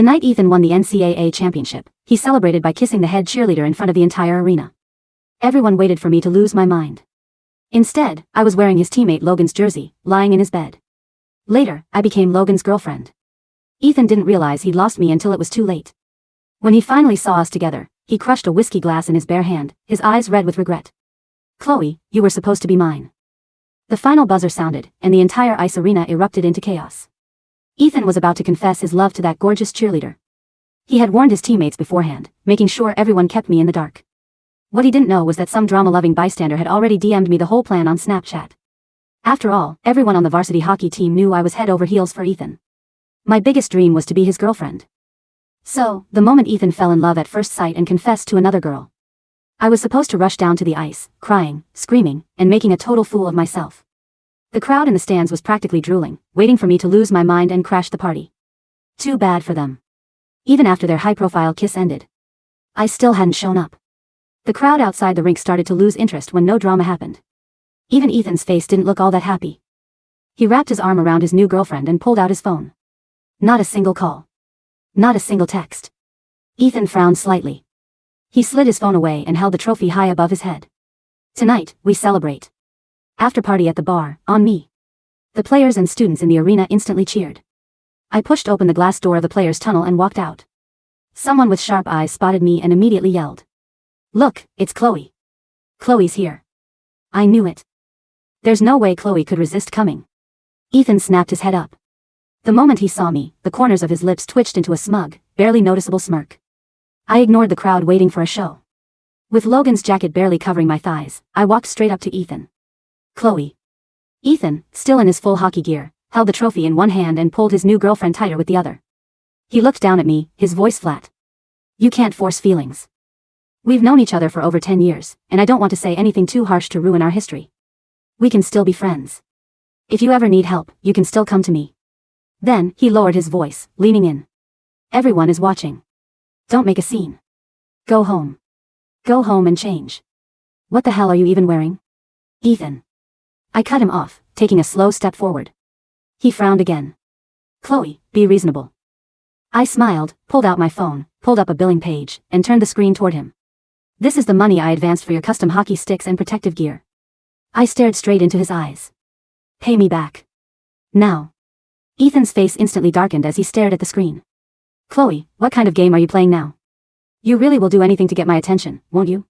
The night Ethan won the NCAA Championship, he celebrated by kissing the head cheerleader in front of the entire arena. Everyone waited for me to lose my mind. Instead, I was wearing his teammate Logan's jersey, lying in his bed. Later, I became Logan's girlfriend. Ethan didn't realize he'd lost me until it was too late. When he finally saw us together, he crushed a whiskey glass in his bare hand, his eyes red with regret. "Chloe, you were supposed to be mine." The final buzzer sounded, and the entire ice arena erupted into chaos. Ethan was about to confess his love to that gorgeous cheerleader. He had warned his teammates beforehand, making sure everyone kept me in the dark. What he didn't know was that some drama-loving bystander had already DM'd me the whole plan on Snapchat. After all, everyone on the varsity hockey team knew I was head over heels for Ethan. My biggest dream was to be his girlfriend. So, the moment Ethan fell in love at first sight and confessed to another girl, I was supposed to rush down to the ice, crying, screaming, and making a total fool of myself. The crowd in the stands was practically drooling, waiting for me to lose my mind and crash the party. Too bad for them. Even after their high-profile kiss ended, I still hadn't shown up. The crowd outside the rink started to lose interest when no drama happened. Even Ethan's face didn't look all that happy. He wrapped his arm around his new girlfriend and pulled out his phone. Not a single call. Not a single text. Ethan frowned slightly. He slid his phone away and held the trophy high above his head. "Tonight, we celebrate. After party at the bar, on me." The players and students in the arena instantly cheered. I pushed open the glass door of the players' tunnel and walked out. Someone with sharp eyes spotted me and immediately yelled, "Look, it's Chloe. Chloe's here." I knew it. There's no way Chloe could resist coming. Ethan snapped his head up. The moment he saw me, the corners of his lips twitched into a smug, barely noticeable smirk. I ignored the crowd waiting for a show. With Logan's jacket barely covering my thighs, I walked straight up to Ethan. "Chloe." Ethan, still in his full hockey gear, held the trophy in one hand and pulled his new girlfriend tighter with the other. He looked down at me, his voice flat. "You can't force feelings. We've known each other for over 10 years, and I don't want to say anything too harsh to ruin our history. We can still be friends. If you ever need help, you can still come to me." Then, he lowered his voice, leaning in. "Everyone is watching. Don't make a scene. Go home. Go home and change. What the hell are you even wearing?" "Ethan." I cut him off, taking a slow step forward. He frowned again. "Chloe, be reasonable." I smiled, pulled out my phone, pulled up a billing page, and turned the screen toward him. "This is the money I advanced for your custom hockey sticks and protective gear." I stared straight into his eyes. "Pay me back. Now." Ethan's face instantly darkened as he stared at the screen. "Chloe, what kind of game are you playing now? You really will do anything to get my attention, won't you?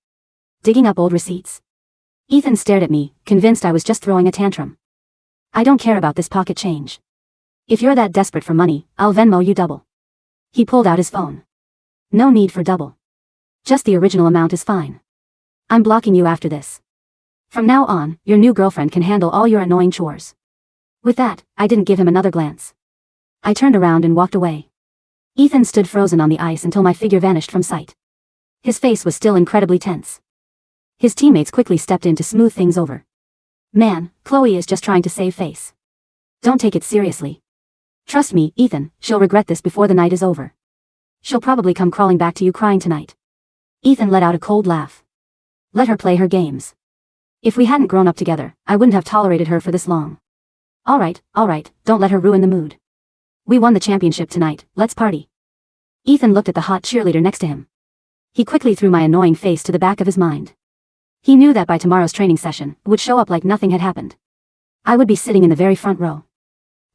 Digging up old receipts?" Ethan stared at me, convinced I was just throwing a tantrum. "I don't care about this pocket change. If you're that desperate for money, I'll Venmo you double." He pulled out his phone. "No need for double. Just the original amount is fine. I'm blocking you after this. From now on, your new girlfriend can handle all your annoying chores." With that, I didn't give him another glance. I turned around and walked away. Ethan stood frozen on the ice until my figure vanished from sight. His face was still incredibly tense. His teammates quickly stepped in to smooth things over. "Man, Chloe is just trying to save face. Don't take it seriously. Trust me, Ethan, she'll regret this before the night is over. She'll probably come crawling back to you crying tonight." Ethan let out a cold laugh. "Let her play her games. If we hadn't grown up together, I wouldn't have tolerated her for this long. All right, don't let her ruin the mood. We won the championship tonight, let's party." Ethan looked at the hot cheerleader next to him. He quickly threw my annoying face to the back of his mind. He knew that by tomorrow's training session, it would show up like nothing had happened. I would be sitting in the very front row,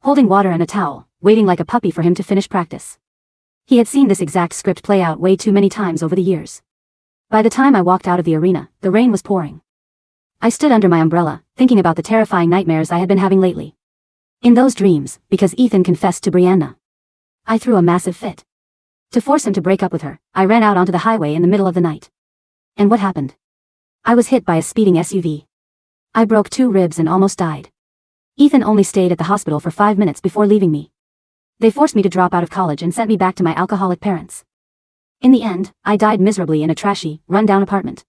holding water and a towel, waiting like a puppy for him to finish practice. He had seen this exact script play out way too many times over the years. By the time I walked out of the arena, the rain was pouring. I stood under my umbrella, thinking about the terrifying nightmares I had been having lately. In those dreams, because Ethan confessed to Brianna, I threw a massive fit. To force him to break up with her, I ran out onto the highway in the middle of the night. And what happened? I was hit by a speeding SUV. I broke 2 ribs and almost died. Ethan only stayed at the hospital for 5 minutes before leaving me. They forced me to drop out of college and sent me back to my alcoholic parents. In the end, I died miserably in a trashy, run-down apartment.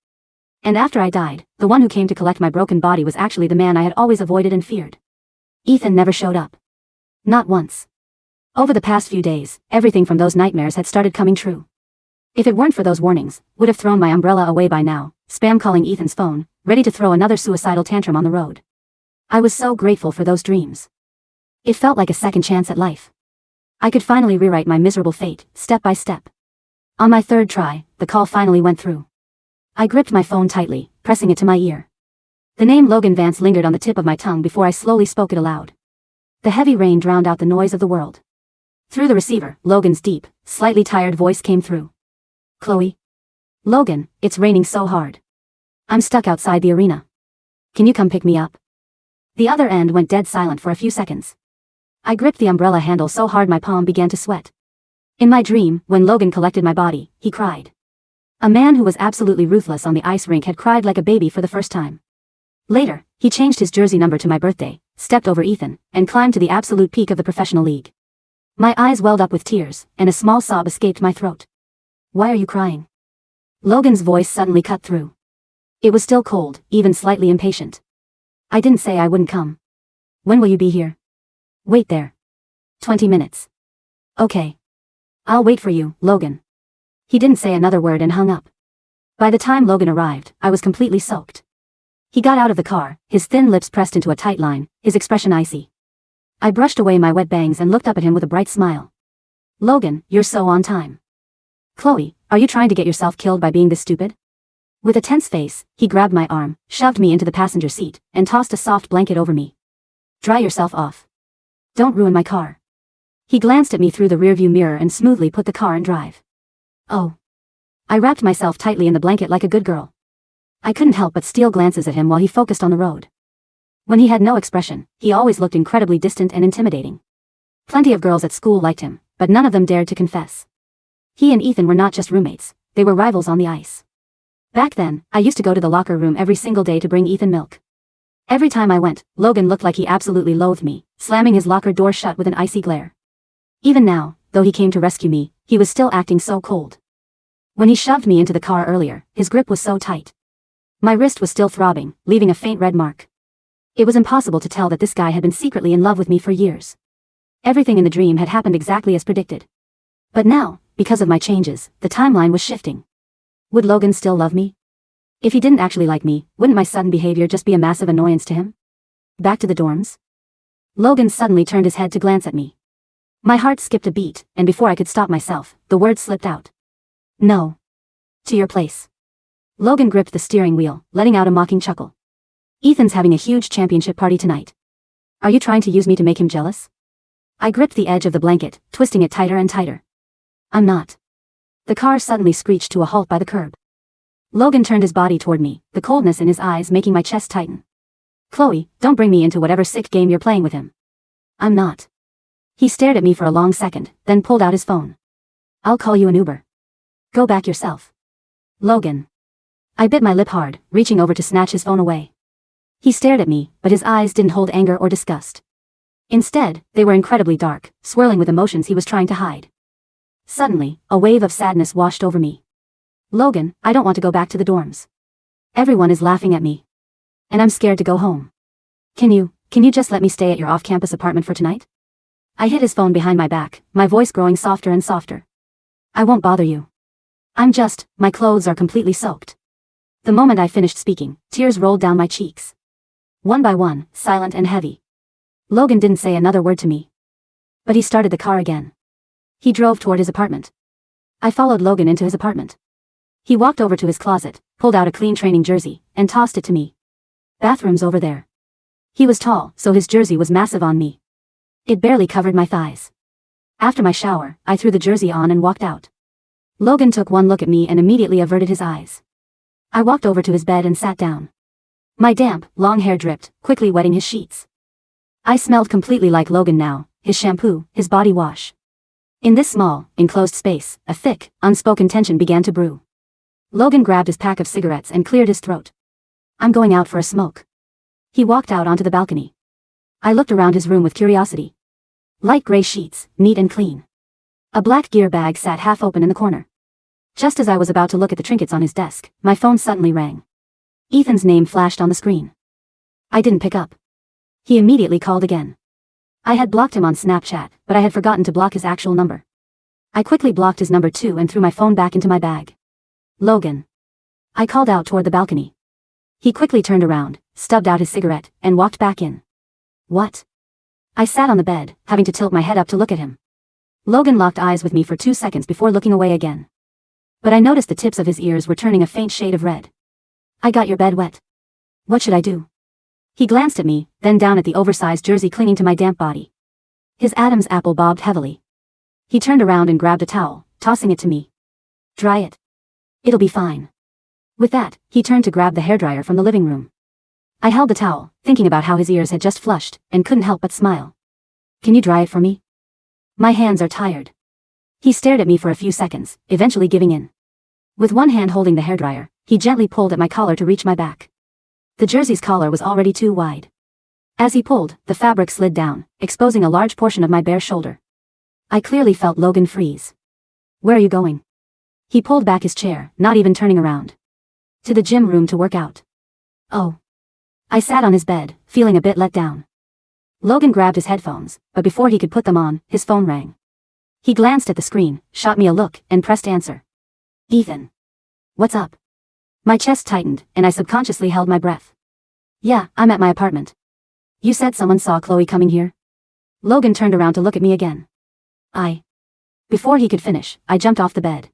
And after I died, the one who came to collect my broken body was actually the man I had always avoided and feared. Ethan never showed up. Not once. Over the past few days, everything from those nightmares had started coming true. If it weren't for those warnings, would have thrown my umbrella away by now, spam calling Ethan's phone, ready to throw another suicidal tantrum on the road. I was so grateful for those dreams. It felt like a second chance at life. I could finally rewrite my miserable fate, step by step. On my third try, the call finally went through. I gripped my phone tightly, pressing it to my ear. The name Logan Vance lingered on the tip of my tongue before I slowly spoke it aloud. The heavy rain drowned out the noise of the world. Through the receiver, Logan's deep, slightly tired voice came through. Chloe? Logan, it's raining so hard. I'm stuck outside the arena. Can you come pick me up? The other end went dead silent for a few seconds. I gripped the umbrella handle so hard my palm began to sweat. In my dream, when Logan collected my body, he cried. A man who was absolutely ruthless on the ice rink had cried like a baby for the first time. Later, he changed his jersey number to my birthday, stepped over Ethan, and climbed to the absolute peak of the professional league. My eyes welled up with tears, and a small sob escaped my throat. Why are you crying? Logan's voice suddenly cut through. It was still cold, even slightly impatient. I didn't say I wouldn't come. When will you be here? Wait there. 20 minutes. Okay. I'll wait for you, Logan. He didn't say another word and hung up. By the time Logan arrived, I was completely soaked. He got out of the car, his thin lips pressed into a tight line, his expression icy. I brushed away my wet bangs and looked up at him with a bright smile. Logan, you're so on time. Chloe, are you trying to get yourself killed by being this stupid? With a tense face, he grabbed my arm, shoved me into the passenger seat, and tossed a soft blanket over me. Dry yourself off. Don't ruin my car. He glanced at me through the rearview mirror and smoothly put the car in drive. Oh. I wrapped myself tightly in the blanket like a good girl. I couldn't help but steal glances at him while he focused on the road. When he had no expression, he always looked incredibly distant and intimidating. Plenty of girls at school liked him, but none of them dared to confess. He and Ethan were not just roommates, they were rivals on the ice. Back then, I used to go to the locker room every single day to bring Ethan milk. Every time I went, Logan looked like he absolutely loathed me, slamming his locker door shut with an icy glare. Even now, though he came to rescue me, he was still acting so cold. When he shoved me into the car earlier, his grip was so tight. My wrist was still throbbing, leaving a faint red mark. It was impossible to tell that this guy had been secretly in love with me for years. Everything in the dream had happened exactly as predicted. But now, because of my changes, the timeline was shifting. Would Logan still love me? If he didn't actually like me, wouldn't my sudden behavior just be a massive annoyance to him? Back to the dorms? Logan suddenly turned his head to glance at me. My heart skipped a beat, and before I could stop myself, the word slipped out. No. To your place. Logan gripped the steering wheel, letting out a mocking chuckle. Ethan's having a huge championship party tonight. Are you trying to use me to make him jealous? I gripped the edge of the blanket, twisting it tighter and tighter. I'm not. The car suddenly screeched to a halt by the curb. Logan turned his body toward me, the coldness in his eyes making my chest tighten. Chloe, don't bring me into whatever sick game you're playing with him. I'm not. He stared at me for a long second, then pulled out his phone. I'll call you an Uber. Go back yourself. Logan. I bit my lip hard, reaching over to snatch his phone away. He stared at me, but his eyes didn't hold anger or disgust. Instead, they were incredibly dark, swirling with emotions he was trying to hide. Suddenly, a wave of sadness washed over me. Logan, I don't want to go back to the dorms. Everyone is laughing at me. And I'm scared to go home. Can you just let me stay at your off-campus apartment for tonight? I hid his phone behind my back, my voice growing softer and softer. I won't bother you. My clothes are completely soaked. The moment I finished speaking, tears rolled down my cheeks. One by one, silent and heavy. Logan didn't say another word to me. But he started the car again. He drove toward his apartment. I followed Logan into his apartment. He walked over to his closet, pulled out a clean training jersey, and tossed it to me. Bathroom's over there. He was tall, so his jersey was massive on me. It barely covered my thighs. After my shower, I threw the jersey on and walked out. Logan took one look at me and immediately averted his eyes. I walked over to his bed and sat down. My damp, long hair dripped, quickly wetting his sheets. I smelled completely like Logan now, his shampoo, his body wash. In this small, enclosed space, a thick, unspoken tension began to brew. Logan grabbed his pack of cigarettes and cleared his throat. I'm going out for a smoke. He walked out onto the balcony. I looked around his room with curiosity. Light gray sheets, neat and clean. A black gear bag sat half open in the corner. Just as I was about to look at the trinkets on his desk, my phone suddenly rang. Ethan's name flashed on the screen. I didn't pick up. He immediately called again. I had blocked him on Snapchat, but I had forgotten to block his actual number. I quickly blocked his number too and threw my phone back into my bag. Logan. I called out toward the balcony. He quickly turned around, stubbed out his cigarette, and walked back in. What? I sat on the bed, having to tilt my head up to look at him. Logan locked eyes with me for 2 seconds before looking away again. But I noticed the tips of his ears were turning a faint shade of red. I got your bed wet. What should I do? He glanced at me, then down at the oversized jersey clinging to my damp body. His Adam's apple bobbed heavily. He turned around and grabbed a towel, tossing it to me. Dry it. It'll be fine. With that, he turned to grab the hairdryer from the living room. I held the towel, thinking about how his ears had just flushed, and couldn't help but smile. Can you dry it for me? My hands are tired. He stared at me for a few seconds, eventually giving in. With one hand holding the hairdryer, he gently pulled at my collar to reach my back. The jersey's collar was already too wide. As he pulled, the fabric slid down, exposing a large portion of my bare shoulder. I clearly felt Logan freeze. Where are you going? He pulled back his chair, not even turning around. To the gym room to work out. Oh. I sat on his bed, feeling a bit let down. Logan grabbed his headphones, but before he could put them on, his phone rang. He glanced at the screen, shot me a look, and pressed answer. Ethan. What's up? My chest tightened, and I subconsciously held my breath. Yeah, I'm at my apartment. You said someone saw Chloe coming here? Logan turned around to look at me again. Before he could finish, I jumped off the bed.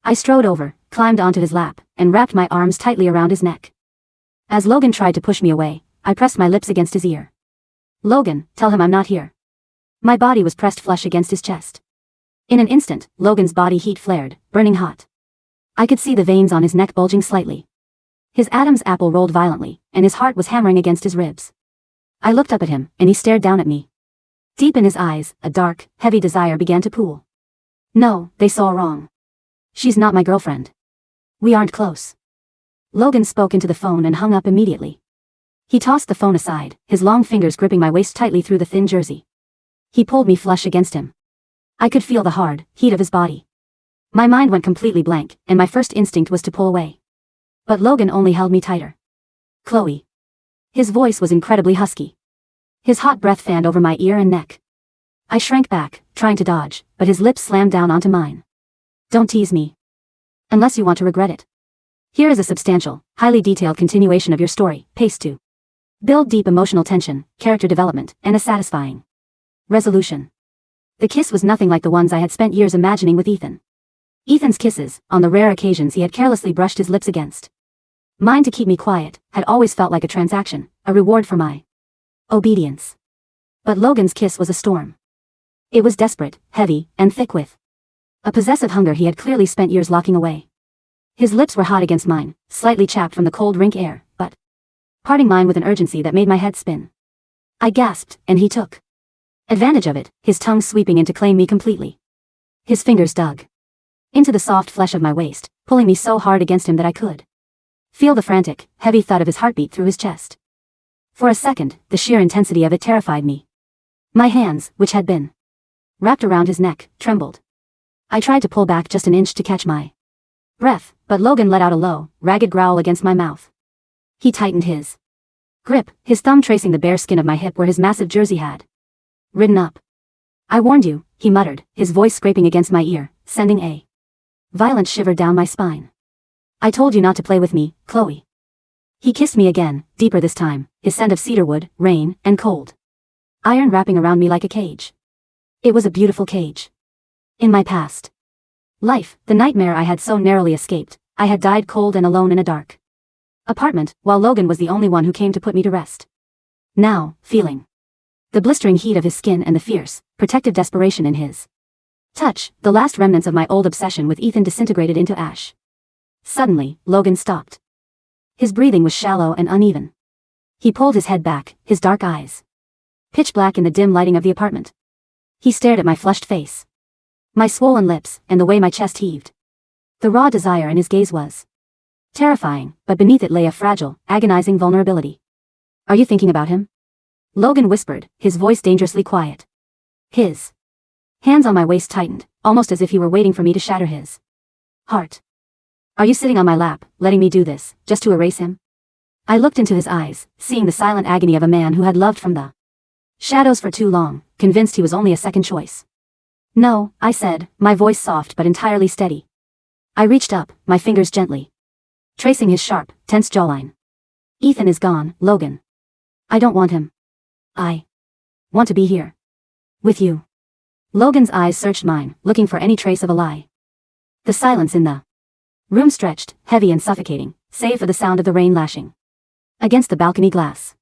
I strode over, climbed onto his lap, and wrapped my arms tightly around his neck. As Logan tried to push me away, I pressed my lips against his ear. Logan, tell him I'm not here. My body was pressed flush against his chest. In an instant, Logan's body heat flared, burning hot. I could see the veins on his neck bulging slightly. His Adam's apple rolled violently, and his heart was hammering against his ribs. I looked up at him, and he stared down at me. Deep in his eyes, a dark, heavy desire began to pool. No, they saw wrong. She's not my girlfriend. We aren't close. Logan spoke into the phone and hung up immediately. He tossed the phone aside, his long fingers gripping my waist tightly through the thin jersey. He pulled me flush against him. I could feel the hard heat of his body. My mind went completely blank, and my first instinct was to pull away. But Logan only held me tighter. Chloe. His voice was incredibly husky. His hot breath fanned over my ear and neck. I shrank back, trying to dodge, but his lips slammed down onto mine. Don't tease me. Unless you want to regret it. Here is a substantial, highly detailed continuation of your story, paced to build deep emotional tension, character development, and a satisfying resolution. The kiss was nothing like the ones I had spent years imagining with Ethan. Ethan's kisses, on the rare occasions he had carelessly brushed his lips against mine to keep me quiet, had always felt like a transaction, a reward for my obedience. But Logan's kiss was a storm. It was desperate, heavy, and thick with a possessive hunger he had clearly spent years locking away. His lips were hot against mine, slightly chapped from the cold rink air, but parting mine with an urgency that made my head spin. I gasped, and he took advantage of it, his tongue sweeping in to claim me completely. His fingers dug into the soft flesh of my waist, pulling me so hard against him that I could feel the frantic, heavy thud of his heartbeat through his chest. For a second, the sheer intensity of it terrified me. My hands, which had been wrapped around his neck, trembled. I tried to pull back just an inch to catch my breath, but Logan let out a low, ragged growl against my mouth. He tightened his grip, his thumb tracing the bare skin of my hip where his massive jersey had ridden up. I warned you, he muttered, his voice scraping against my ear, sending a violent shiver down my spine. I told you not to play with me, Chloe. He kissed me again, deeper this time, his scent of cedarwood, rain, and cold iron wrapping around me like a cage. It was a beautiful cage. In my past life, the nightmare I had so narrowly escaped, I had died cold and alone in a dark apartment, while Logan was the only one who came to put me to rest. Now, feeling the blistering heat of his skin and the fierce, protective desperation in his touch, the last remnants of my old obsession with Ethan disintegrated into ash. Suddenly, Logan stopped. His breathing was shallow and uneven. He pulled his head back, his dark eyes pitch black in the dim lighting of the apartment. He stared at my flushed face, my swollen lips, and the way my chest heaved. The raw desire in his gaze was terrifying, but beneath it lay a fragile, agonizing vulnerability. Are you thinking about him? Logan whispered, his voice dangerously quiet. His hands on my waist tightened, almost as if he were waiting for me to shatter his heart. Are you sitting on my lap, letting me do this, just to erase him? I looked into his eyes, seeing the silent agony of a man who had loved from the shadows for too long, convinced he was only a second choice. No, I said, my voice soft but entirely steady. I reached up, my fingers gently tracing his sharp, tense jawline. Ethan is gone, Logan. I don't want him. I want to be here with you. Logan's eyes searched mine, looking for any trace of a lie. The silence in the room stretched, heavy and suffocating, save for the sound of the rain lashing against the balcony glass.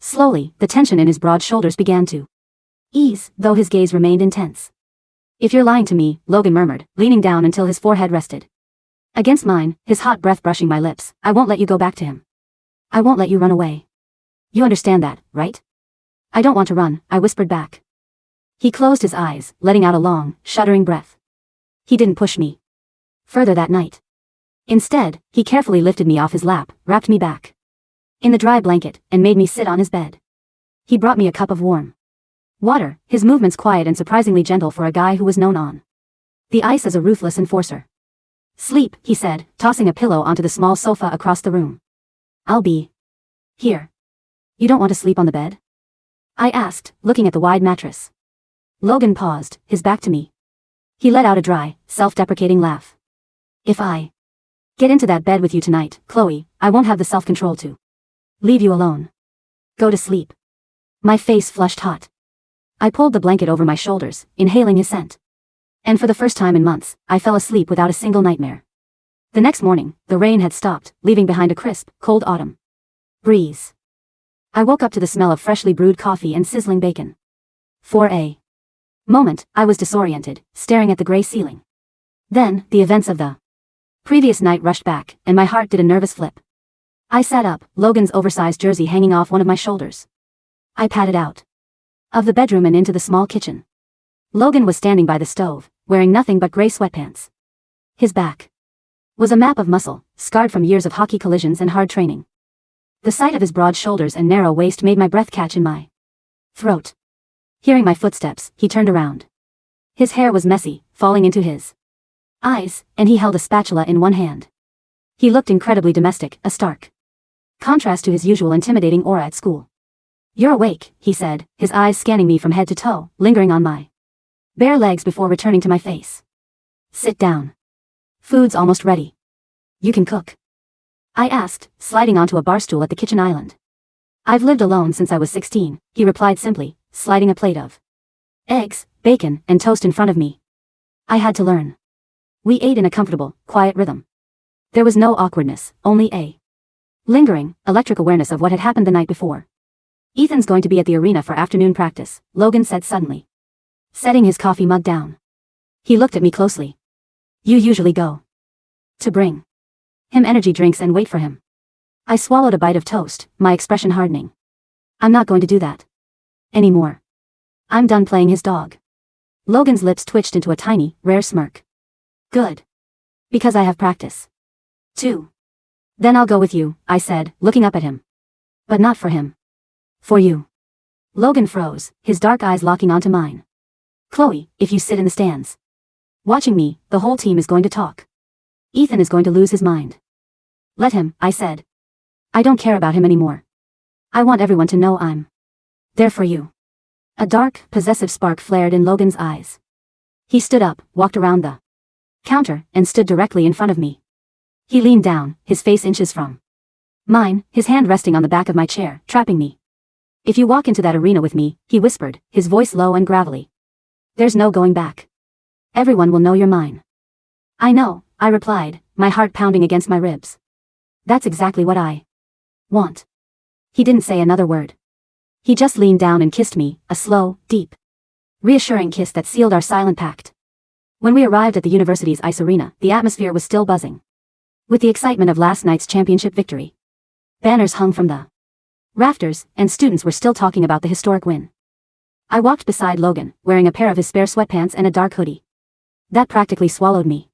Slowly, the tension in his broad shoulders began to ease, though his gaze remained intense. "If you're lying to me," Logan murmured, leaning down until his forehead rested against mine, his hot breath brushing my lips, "I won't let you go back to him. I won't let you run away. You understand that, right?" "I don't want to run," I whispered back. He closed his eyes, letting out a long, shuddering breath. He didn't push me further that night. Instead, he carefully lifted me off his lap, wrapped me back in the dry blanket, and made me sit on his bed. He brought me a cup of warm water, his movements quiet and surprisingly gentle for a guy who was known on the ice as a ruthless enforcer. "Sleep," he said, tossing a pillow onto the small sofa across the room. "I'll be here." "You don't want to sleep on the bed?" I asked, looking at the wide mattress. Logan paused, his back to me. He let out a dry, self-deprecating laugh. "If I get into that bed with you tonight, Chloe, I won't have the self-control to leave you alone. Go to sleep." My face flushed hot. I pulled the blanket over my shoulders, inhaling his scent. And for the first time in months, I fell asleep without a single nightmare. The next morning, the rain had stopped, leaving behind a crisp, cold autumn breeze. I woke up to the smell of freshly brewed coffee and sizzling bacon. For a moment, I was disoriented, staring at the gray ceiling. Then, the events of the previous night rushed back, and my heart did a nervous flip. I sat up, Logan's oversized jersey hanging off one of my shoulders. I padded out of the bedroom and into the small kitchen. Logan was standing by the stove, wearing nothing but gray sweatpants. His back was a map of muscle, scarred from years of hockey collisions and hard training. The sight of his broad shoulders and narrow waist made my breath catch in my throat. Hearing my footsteps, he turned around. His hair was messy, falling into his eyes, and he held a spatula in one hand. He looked incredibly domestic, a stark contrast to his usual intimidating aura at school. "You're awake," he said, his eyes scanning me from head to toe, lingering on my bare legs before returning to my face. "Sit down. Food's almost ready. You can cook?" I asked, sliding onto a bar stool at the kitchen island. "I've lived alone since I was 16, he replied simply, sliding a plate of eggs, bacon, and toast in front of me. I had to learn. We ate in a comfortable, quiet rhythm. There was no awkwardness, only a lingering, electric awareness of what had happened the night before. "Ethan's going to be at the arena for afternoon practice," Logan said suddenly, setting his coffee mug down. He looked at me closely. "You usually go to bring him energy drinks and wait for him." I swallowed a bite of toast, my expression hardening. "I'm not going to do that anymore. I'm done playing his dog." Logan's lips twitched into a tiny, rare smirk. "Good. Because I have practice too." "Then I'll go with you," I said, looking up at him. "But not for him. For you." Logan froze, his dark eyes locking onto mine. "Chloe, if you sit in the stands watching me, the whole team is going to talk. Ethan is going to lose his mind." "Let him," I said. "I don't care about him anymore. I want everyone to know I'm there for you." A dark, possessive spark flared in Logan's eyes. He stood up, walked around the counter, and stood directly in front of me. He leaned down, his face inches from mine, his hand resting on the back of my chair, trapping me. "If you walk into that arena with me," he whispered, his voice low and gravelly, "there's no going back. Everyone will know you're mine." "I know," I replied, my heart pounding against my ribs. "That's exactly what I want." He didn't say another word. He just leaned down and kissed me, a slow, deep, reassuring kiss that sealed our silent pact. When we arrived at the university's ice arena, the atmosphere was still buzzing with the excitement of last night's championship victory. Banners hung from the rafters, and students were still talking about the historic win. I walked beside Logan, wearing a pair of his spare sweatpants and a dark hoodie that practically swallowed me.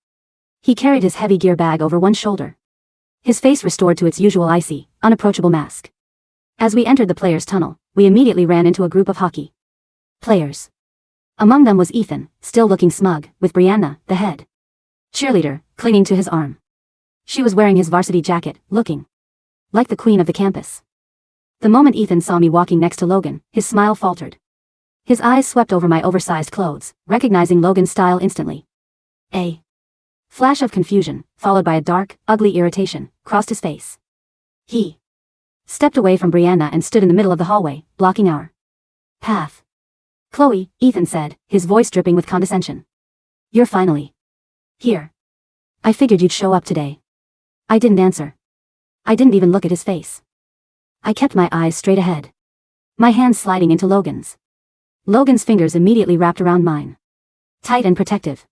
He carried his heavy gear bag over one shoulder, his face restored to its usual icy, unapproachable mask. As we entered the players' tunnel, we immediately ran into a group of hockey players. Among them was Ethan, still looking smug, with Brianna, the head cheerleader, clinging to his arm. She was wearing his varsity jacket, looking like the queen of the campus. The moment Ethan saw me walking next to Logan, his smile faltered. His eyes swept over my oversized clothes, recognizing Logan's style instantly. A flash of confusion, followed by a dark, ugly irritation, crossed his face. He stepped away from Brianna and stood in the middle of the hallway, blocking our path. Chloe, Ethan said, his voice dripping with condescension. You're finally here. I figured you'd show up today. I didn't answer. I didn't even look at his face. I kept my eyes straight ahead. My hands sliding into Logan's. Logan's fingers immediately wrapped around mine. Tight and protective.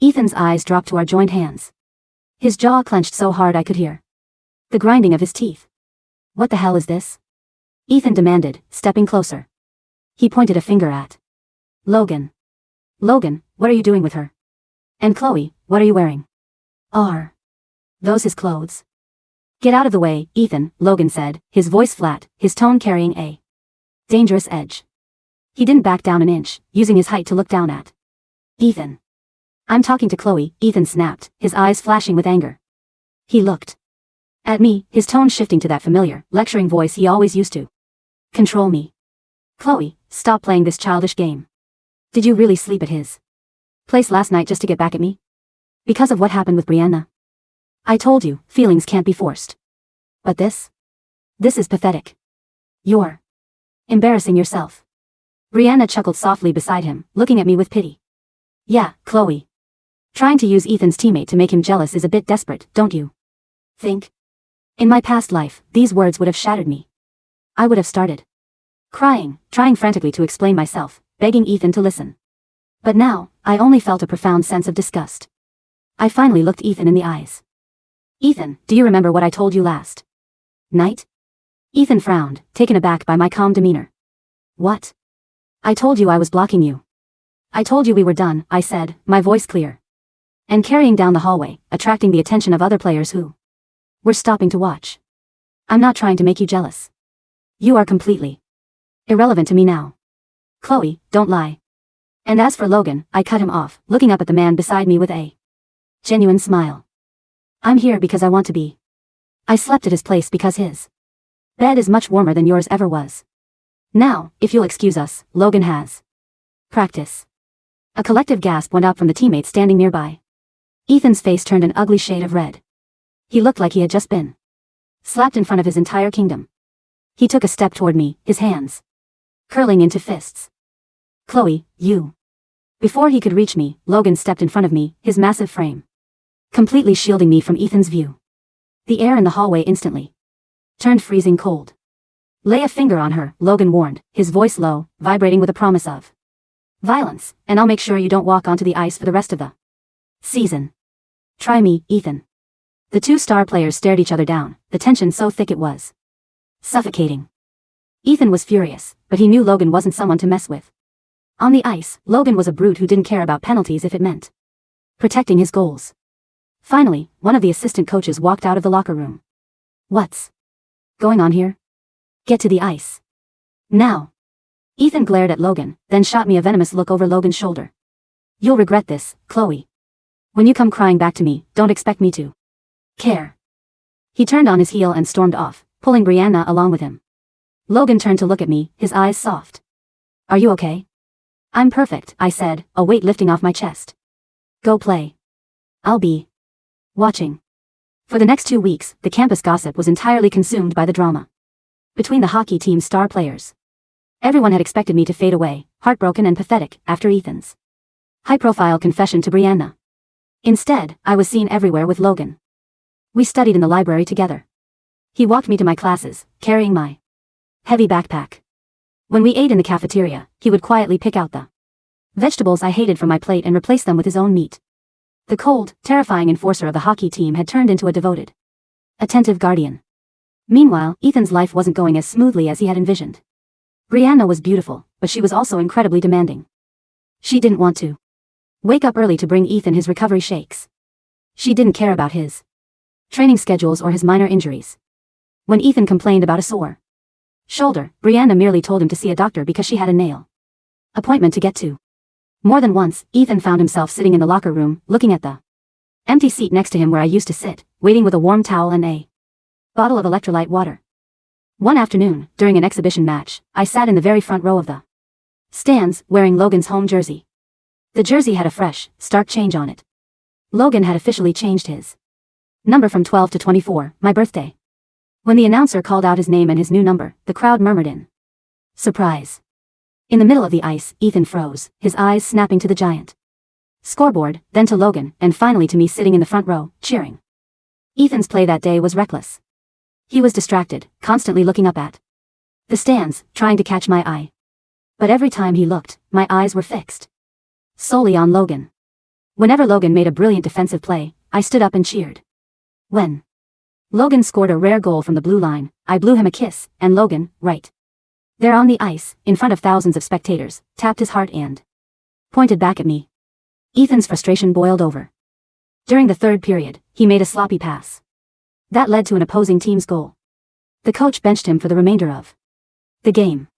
Ethan's eyes dropped to our joined hands. His jaw clenched so hard I could hear the grinding of his teeth. What the hell is this? Ethan demanded, stepping closer. He pointed a finger at Logan. Logan, what are you doing with her? And Chloe, what are you wearing? Are those his clothes? Get out of the way, Ethan, Logan said, his voice flat, his tone carrying a dangerous edge. He didn't back down an inch, using his height to look down at Ethan. I'm talking to Chloe, Ethan snapped, his eyes flashing with anger. He looked at me, his tone shifting to that familiar, lecturing voice he always used to control me. Chloe, stop playing this childish game. Did you really sleep at his place last night just to get back at me? Because of what happened with Brianna? I told you, feelings can't be forced. But this is pathetic. You're embarrassing yourself. Brianna chuckled softly beside him, looking at me with pity. Yeah, Chloe. Trying to use Ethan's teammate to make him jealous is a bit desperate, don't you think? In my past life, these words would have shattered me. I would have started crying, trying frantically to explain myself, begging Ethan to listen. But now, I only felt a profound sense of disgust. I finally looked Ethan in the eyes. Ethan, do you remember what I told you last night? Ethan frowned, taken aback by my calm demeanor. What? I told you I was blocking you. I told you we were done, I said, my voice clear. And carrying down the hallway, attracting the attention of other players who were stopping to watch. I'm not trying to make you jealous. You are completely irrelevant to me now. Chloe, don't lie. And as for Logan, I cut him off, looking up at the man beside me with a genuine smile. I'm here because I want to be. I slept at his place because his bed is much warmer than yours ever was. Now, if you'll excuse us, Logan has practice. A collective gasp went up from the teammates standing nearby. Ethan's face turned an ugly shade of red. He looked like he had just been slapped in front of his entire kingdom. He took a step toward me, his hands curling into fists. Chloe, you. Before he could reach me, Logan stepped in front of me, his massive frame completely shielding me from Ethan's view. The air in the hallway instantly turned freezing cold. Lay a finger on her, Logan warned, his voice low, vibrating with a promise of violence, and I'll make sure you don't walk onto the ice for the rest of the season. Try me, Ethan. The two star players stared each other down, the tension so thick it was suffocating. Ethan was furious, but he knew Logan wasn't someone to mess with. On the ice, Logan was a brute who didn't care about penalties if it meant protecting his goals. Finally, one of the assistant coaches walked out of the locker room. What's going on here? Get to the ice. Now. Ethan glared at Logan, then shot me a venomous look over Logan's shoulder. You'll regret this, Chloe. When you come crying back to me, don't expect me to care. He turned on his heel and stormed off, pulling Brianna along with him. Logan turned to look at me, his eyes soft. Are you okay? I'm perfect, I said, a weight lifting off my chest. Go play. I'll be watching. For the next 2 weeks, the campus gossip was entirely consumed by the drama between the hockey team's star players. Everyone had expected me to fade away, heartbroken and pathetic, after Ethan's high-profile confession to Brianna. Instead, I was seen everywhere with Logan. We studied in the library together. He walked me to my classes, carrying my heavy backpack. When we ate in the cafeteria, he would quietly pick out the vegetables I hated from my plate and replace them with his own meat. The cold, terrifying enforcer of the hockey team had turned into a devoted, attentive guardian. Meanwhile, Ethan's life wasn't going as smoothly as he had envisioned. Brianna was beautiful, but she was also incredibly demanding. She didn't want to wake up early to bring Ethan his recovery shakes. She didn't care about his training schedules or his minor injuries. When Ethan complained about a sore shoulder, Brianna merely told him to see a doctor because she had a nail appointment to get to. More than once, Ethan found himself sitting in the locker room, looking at the empty seat next to him where I used to sit, waiting with a warm towel and a bottle of electrolyte water. One afternoon, during an exhibition match, I sat in the very front row of the stands, wearing Logan's home jersey. The jersey had a fresh, stark change on it. Logan had officially changed his number from 12 to 24, my birthday. When the announcer called out his name and his new number, the crowd murmured in surprise. In the middle of the ice, Ethan froze, his eyes snapping to the giant scoreboard, then to Logan, and finally to me sitting in the front row, cheering. Ethan's play that day was reckless. He was distracted, constantly looking up at the stands, trying to catch my eye. But every time he looked, my eyes were fixed solely on Logan. Whenever Logan made a brilliant defensive play, I stood up and cheered. When Logan scored a rare goal from the blue line, I blew him a kiss, and Logan, right there on the ice, in front of thousands of spectators, tapped his heart and pointed back at me. Ethan's frustration boiled over. During the third period, he made a sloppy pass that led to an opposing team's goal. The coach benched him for the remainder of the game.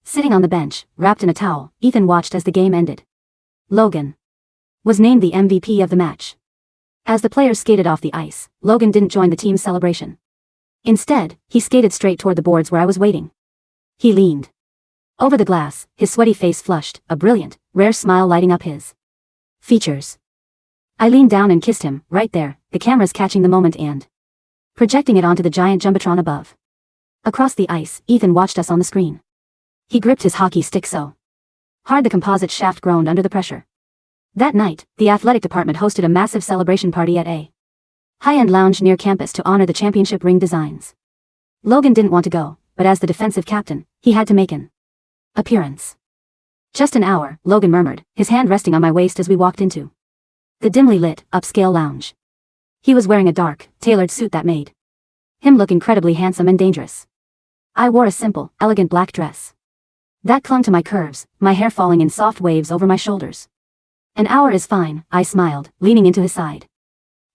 Sitting on the bench, wrapped in a towel, Ethan watched as the game ended. Logan was named the MVP of the match. As the players skated off the ice, Logan didn't join the team's celebration. Instead, he skated straight toward the boards where I was waiting. He leaned over the glass, his sweaty face flushed, a brilliant, rare smile lighting up his features. I leaned down and kissed him, right there, the cameras catching the moment and projecting it onto the giant jumbotron above. Across the ice, Ethan watched us on the screen. He gripped his hockey stick so hard the composite shaft groaned under the pressure. That night, the athletic department hosted a massive celebration party at a high-end lounge near campus to honor the championship ring designs. Logan didn't want to go, but as the defensive captain, he had to make an appearance. Just an hour, Logan murmured, his hand resting on my waist as we walked into the dimly lit, upscale lounge. He was wearing a dark, tailored suit that made him look incredibly handsome and dangerous. I wore a simple, elegant black dress that clung to my curves, my hair falling in soft waves over my shoulders. An hour is fine, I smiled, leaning into his side.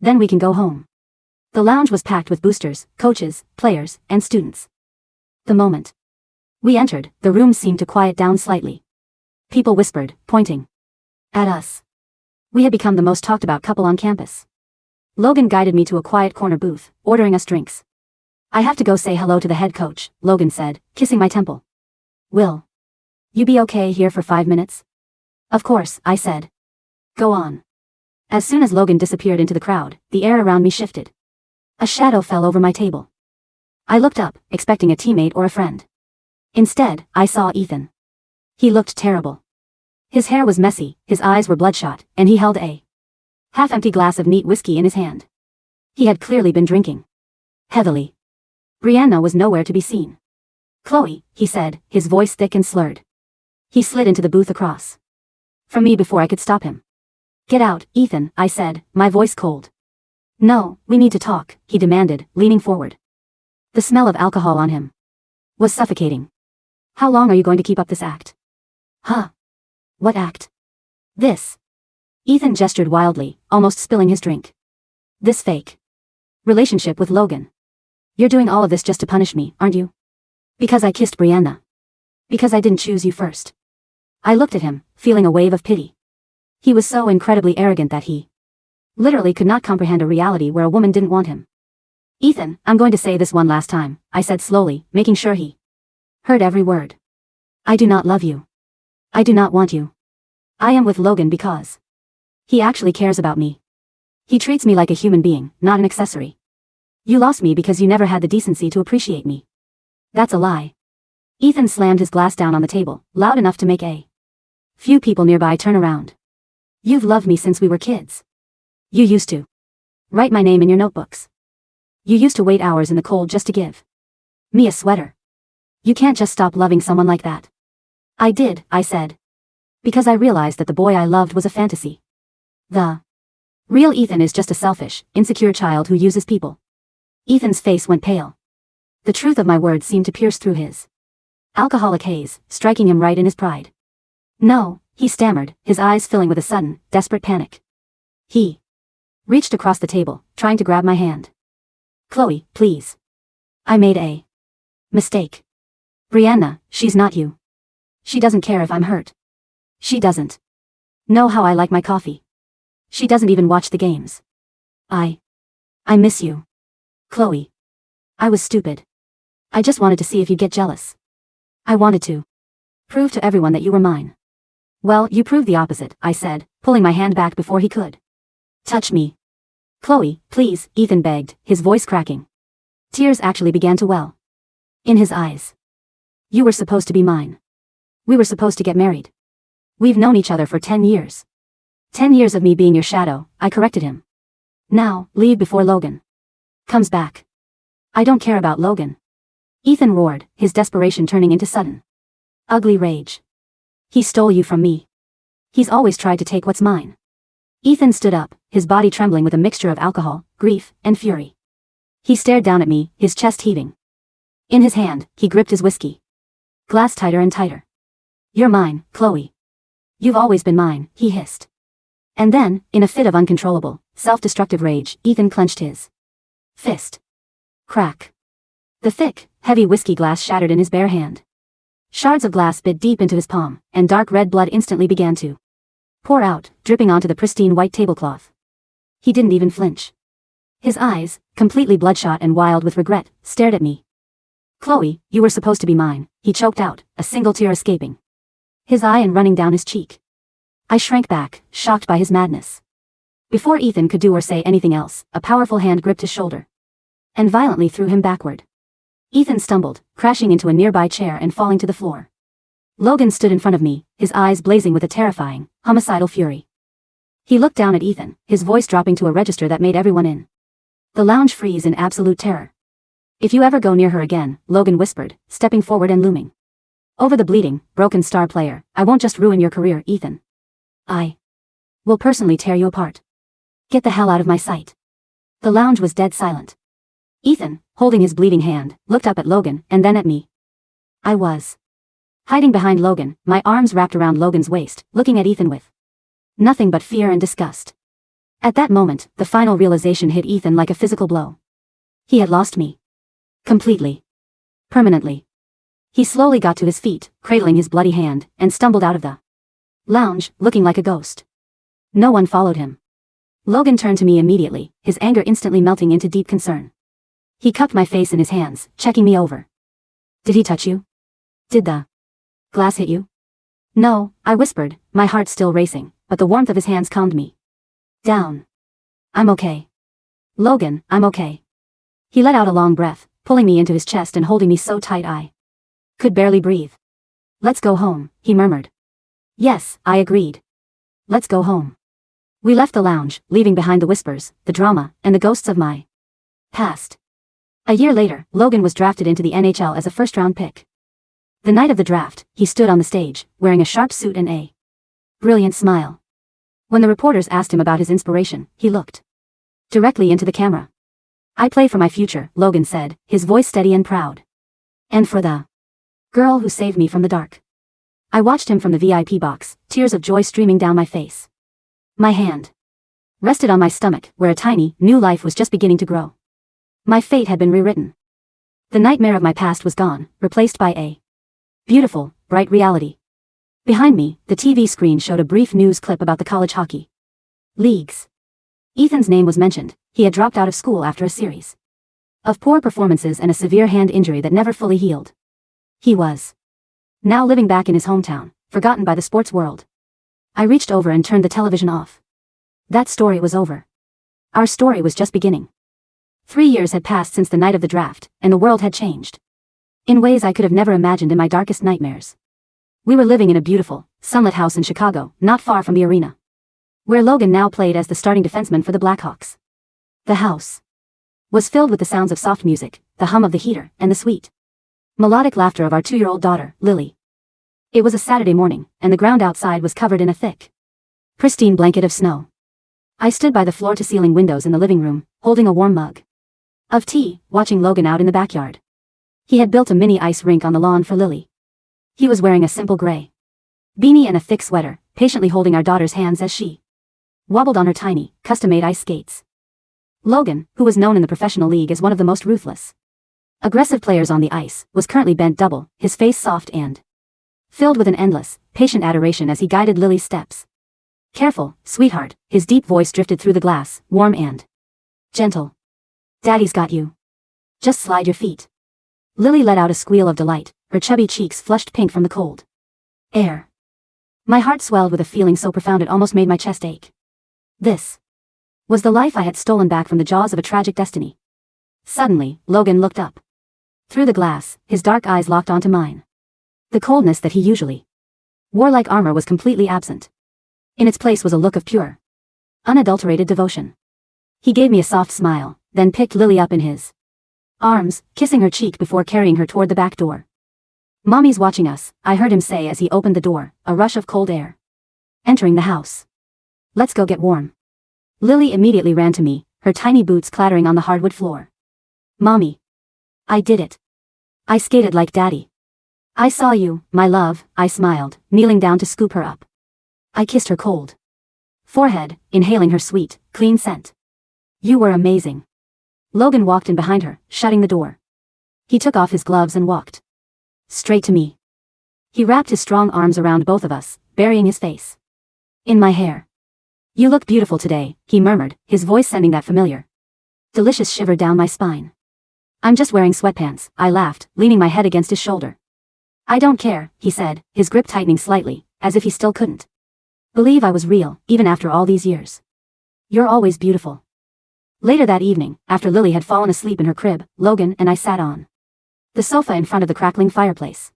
Then we can go home. The lounge was packed with boosters, coaches, players, and students. The moment we entered, the room seemed to quiet down slightly. People whispered, pointing at us. We had become the most talked about couple on campus. Logan guided me to a quiet corner booth, ordering us drinks. I have to go say hello to the head coach, Logan said, kissing my temple. Will you be okay here for 5 minutes? Of course, I said. Go on. As soon as Logan disappeared into the crowd, the air around me shifted. A shadow fell over my table. I looked up, expecting a teammate or a friend. Instead, I saw Ethan. He looked terrible. His hair was messy, his eyes were bloodshot, and he held a half-empty glass of neat whiskey in his hand. He had clearly been drinking heavily. Brianna was nowhere to be seen. Chloe, he said, his voice thick and slurred. He slid into the booth across from me before I could stop him. Get out, Ethan, I said, my voice cold. No, we need to talk, he demanded, leaning forward. The smell of alcohol on him was suffocating. How long are you going to keep up this act? Huh? What act? This. Ethan gestured wildly, almost spilling his drink. This fake relationship with Logan. You're doing all of this just to punish me, aren't you? Because I kissed Brianna. Because I didn't choose you first. I looked at him, feeling a wave of pity. He was so incredibly arrogant that he literally could not comprehend a reality where a woman didn't want him. Ethan, I'm going to say this one last time, I said slowly, making sure he heard every word. I do not love you. I do not want you. I am with Logan because he actually cares about me. He treats me like a human being, not an accessory. You lost me because you never had the decency to appreciate me. That's a lie. Ethan slammed his glass down on the table, loud enough to make a few people nearby turn around. You've loved me since we were kids. You used to write my name in your notebooks. You used to wait hours in the cold just to give me a sweater. You can't just stop loving someone like that. I did, I said. Because I realized that the boy I loved was a fantasy. The real Ethan is just a selfish, insecure child who uses people. Ethan's face went pale. The truth of my words seemed to pierce through his alcoholic haze, striking him right in his pride. No, he stammered, his eyes filling with a sudden, desperate panic. He reached across the table, trying to grab my hand. Chloe, please. I made a mistake. Brianna, she's not you. She doesn't care if I'm hurt. She doesn't know how I like my coffee. She doesn't even watch the games. I miss you. Chloe. I was stupid. I just wanted to see if you'd get jealous. I wanted to prove to everyone that you were mine. Well, you proved the opposite, I said, pulling my hand back before he could touch me. Chloe, please, Ethan begged, his voice cracking. Tears actually began to well in his eyes. You were supposed to be mine. We were supposed to get married. We've known each other for 10 years. 10 years of me being your shadow, I corrected him. Now, leave before Logan comes back. I don't care about Logan. Ethan roared, his desperation turning into sudden, ugly rage. He stole you from me. He's always tried to take what's mine. Ethan stood up, his body trembling with a mixture of alcohol, grief, and fury. He stared down at me, his chest heaving. In his hand, he gripped his whiskey glass tighter and tighter. You're mine, Chloe. You've always been mine, he hissed. And then, in a fit of uncontrollable, self-destructive rage, Ethan clenched his fist. Crack. The thick, heavy whiskey glass shattered in his bare hand. Shards of glass bit deep into his palm, and dark red blood instantly began to pour out, dripping onto the pristine white tablecloth. He didn't even flinch. His eyes, completely bloodshot and wild with regret, stared at me. Chloe, you were supposed to be mine, he choked out, a single tear escaping his eye and running down his cheek. I shrank back, shocked by his madness. Before Ethan could do or say anything else, a powerful hand gripped his shoulder and violently threw him backward. Ethan stumbled, crashing into a nearby chair and falling to the floor. Logan stood in front of me, his eyes blazing with a terrifying, homicidal fury. He looked down at Ethan, his voice dropping to a register that made everyone in the lounge freeze in absolute terror. If you ever go near her again, Logan whispered, stepping forward and looming over the bleeding, broken star player, I won't just ruin your career, Ethan. I will personally tear you apart. Get the hell out of my sight. The lounge was dead silent. Ethan, holding his bleeding hand, looked up at Logan and then at me. I was hiding behind Logan, my arms wrapped around Logan's waist, looking at Ethan with nothing but fear and disgust. At that moment, the final realization hit Ethan like a physical blow. He had lost me. Completely. Permanently. He slowly got to his feet, cradling his bloody hand, and stumbled out of the lounge, looking like a ghost. No one followed him. Logan turned to me immediately, his anger instantly melting into deep concern. He cupped my face in his hands, checking me over. Did he touch you? Did the glass hit you? No, I whispered, my heart still racing, but the warmth of his hands calmed me down. I'm okay. Logan, I'm okay. He let out a long breath, pulling me into his chest and holding me so tight I could barely breathe. Let's go home, he murmured. Yes, I agreed. Let's go home. We left the lounge, leaving behind the whispers, the drama, and the ghosts of my past. A year later, Logan was drafted into the NHL as a first-round pick. The night of the draft, he stood on the stage, wearing a sharp suit and a brilliant smile. When the reporters asked him about his inspiration, he looked directly into the camera. I play for my future, Logan said, his voice steady and proud. And for the girl who saved me from the dark. I watched him from the VIP box, tears of joy streaming down my face. My hand rested on my stomach, where a tiny, new life was just beginning to grow. My fate had been rewritten. The nightmare of my past was gone, replaced by a beautiful, bright reality. Behind me, the TV screen showed a brief news clip about the college hockey leagues. Ethan's name was mentioned. He had dropped out of school after a series of poor performances and a severe hand injury that never fully healed. He was now living back in his hometown, forgotten by the sports world. I reached over and turned the television off. That story was over. Our story was just beginning. 3 years had passed since the night of the draft, and the world had changed in ways I could have never imagined in my darkest nightmares. We were living in a beautiful, sunlit house in Chicago, not far from the arena, where Logan now played as the starting defenseman for the Blackhawks. The house was filled with the sounds of soft music, the hum of the heater, and the sweet, melodic laughter of our 2-year-old daughter, Lily. It was a Saturday morning, and the ground outside was covered in a thick, pristine blanket of snow. I stood by the floor-to-ceiling windows in the living room, holding a warm mug of tea, watching Logan out in the backyard. He had built a mini ice rink on the lawn for Lily. He was wearing a simple gray beanie and a thick sweater, patiently holding our daughter's hands as she wobbled on her tiny, custom-made ice skates. Logan, who was known in the professional league as one of the most ruthless, aggressive players on the ice, was currently bent double, his face soft and filled with an endless, patient adoration as he guided Lily's steps. Careful, sweetheart, his deep voice drifted through the glass, warm and gentle. Daddy's got you. Just slide your feet. Lily let out a squeal of delight, her chubby cheeks flushed pink from the cold air. My heart swelled with a feeling so profound it almost made my chest ache. This was the life I had stolen back from the jaws of a tragic destiny. Suddenly, Logan looked up. Through the glass, his dark eyes locked onto mine. The coldness that he usually Warlike armor was completely absent. In its place was a look of pure, unadulterated devotion. He gave me a soft smile, then picked Lily up in his arms, kissing her cheek before carrying her toward the back door. "Mommy's watching us," I heard him say as he opened the door, a rush of cold air entering the house. "Let's go get warm." Lily immediately ran to me, her tiny boots clattering on the hardwood floor. "Mommy. I did it. I skated like Daddy." "I saw you, my love," I smiled, kneeling down to scoop her up. I kissed her cold forehead, inhaling her sweet, clean scent. "You were amazing." Logan walked in behind her, shutting the door. He took off his gloves and walked straight to me. He wrapped his strong arms around both of us, burying his face in my hair. "You look beautiful today," he murmured, his voice sending that familiar, delicious shiver down my spine. "I'm just wearing sweatpants," I laughed, leaning my head against his shoulder. "I don't care," he said, his grip tightening slightly, as if he still couldn't believe I was real, even after all these years. "You're always beautiful." Later that evening, after Lily had fallen asleep in her crib, Logan and I sat on the sofa in front of the crackling fireplace.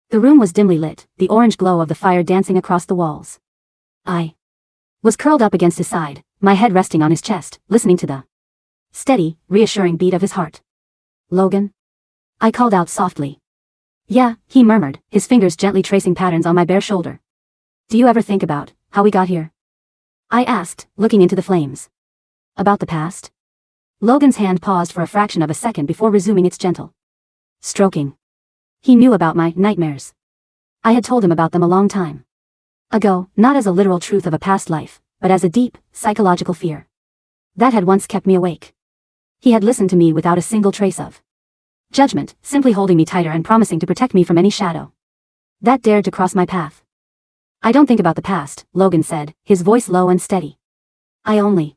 The room was dimly lit, the orange glow of the fire dancing across the walls. I was curled up against his side, my head resting on his chest, listening to the steady, reassuring beat of his heart. "Logan?" I called out softly. "Yeah," he murmured, his fingers gently tracing patterns on my bare shoulder. "Do you ever think about how we got here?" I asked, looking into the flames. "About the past?" Logan's hand paused for a fraction of a second before resuming its gentle stroking. He knew about my nightmares. I had told him about them a long time ago, not as a literal truth of a past life, but as a deep, psychological fear that had once kept me awake. He had listened to me without a single trace of judgment, simply holding me tighter and promising to protect me from any shadow that dared to cross my path. "I don't think about the past," Logan said, his voice low and steady. "I only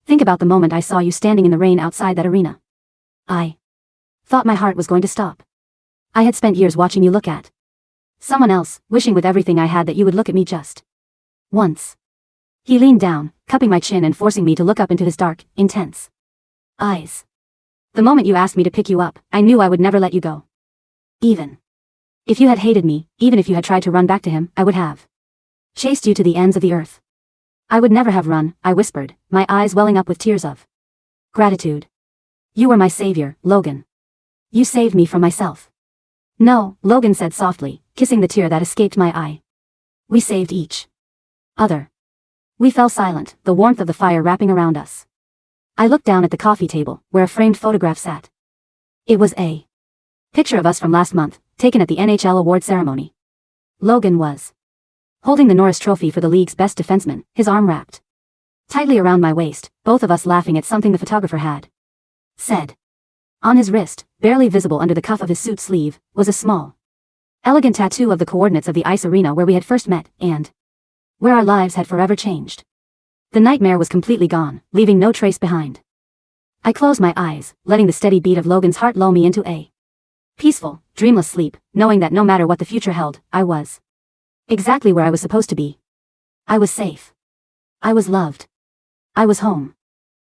think about the moment I saw you standing in the rain outside that arena. I thought my heart was going to stop. I had spent years watching you look at someone else, wishing with everything I had that you would look at me just once." He leaned down, cupping my chin and forcing me to look up into his dark, intense eyes. "The moment you asked me to pick you up, I knew I would never let you go. Even if you had hated me, even if you had tried to run back to him, I would have chased you to the ends of the earth. I would never have run," I whispered, my eyes welling up with tears of gratitude. "You were my savior, Logan. You saved me from myself." "No," Logan said softly, kissing the tear that escaped my eye. "We saved each other." We fell silent, the warmth of the fire wrapping around us. I looked down at the coffee table, where a framed photograph sat. It was a picture of us from last month, taken at the NHL award ceremony. Logan was holding the Norris Trophy for the league's best defenseman, his arm wrapped tightly around my waist, both of us laughing at something the photographer had said. On his wrist, barely visible under the cuff of his suit sleeve, was a small, elegant tattoo of the coordinates of the ice arena where we had first met, and where our lives had forever changed. The nightmare was completely gone, leaving no trace behind. I closed my eyes, letting the steady beat of Logan's heart lull me into a peaceful, dreamless sleep, knowing that no matter what the future held, I was exactly where I was supposed to be. I was safe. I was loved. I was home.